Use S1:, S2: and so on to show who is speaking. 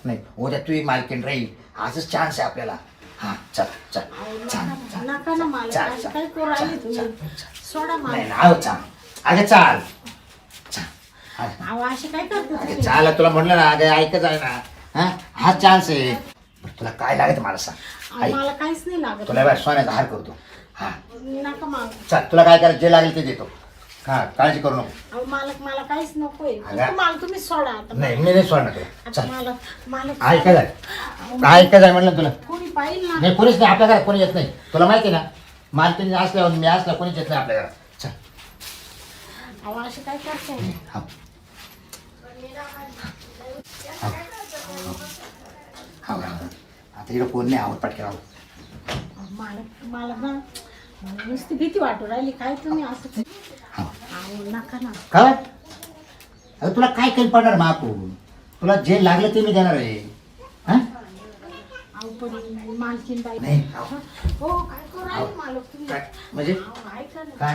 S1: नाही उद्या तू मालकीन राहील आजच चान्स आहे आपल्याला. हा चल चल चल
S2: नका ना मला
S1: चाल,
S2: असं
S1: चाल,
S2: काय करू राहिले तुम्ही
S1: चाल,
S2: सोडा मला.
S1: नाही ना चाल अगं चाल चाल अगं,
S2: अहो असे काय करते
S1: अगं
S2: तुम्ही?
S1: चाल तुला म्हणलं ना अगं ऐकच आहे ना. हा हा चान्स आहे. तुला काय लागत मला सांग.
S2: अहो,
S1: ऐक
S2: मला काहीच नाही लागत.
S1: तुला बा सोन्याचा हार करतो. हा
S2: नका माग.
S1: चल तुला काय करायचं जे लागेल ते देतो. हा काळजी करू नको.
S2: अहो मालक मला काहीच नकोय.
S1: अगं.
S2: मला तुम्ही सोडा आता.
S1: नाही मी नाही सोडणार तुला.
S2: आता
S1: चल
S2: मालक
S1: ऐकच आहे ऐकच आहे म्हणलं तुला.
S2: कोणी पाहिल ना.
S1: नाही कोणीच नाही आपल्या घरात कोणी येत नाही. तुला माहिती आहे ना मालकीन असल्यावर मी असला कोणीच येत नाही आपल्या घरात. चल
S2: अहो असे काय करताय?
S1: हा हा हा आता इकडं कोण नाही आवड पटके राहू.
S2: अहो, मला ना नुसती भीती वाटू राहिली. काय तुम्ही असं
S1: हा
S2: अहो नका ना.
S1: काय अगं तुला काय कमी पडणार माकू. तुला जे लागलं ते मी देणार आहे. हा
S2: अहो पण मालकीन बाई.
S1: नाही
S2: हो काय करू राहिले मालक तुम्ही?
S1: काय म्हणजे
S2: अहो, ऐका ना.
S1: काय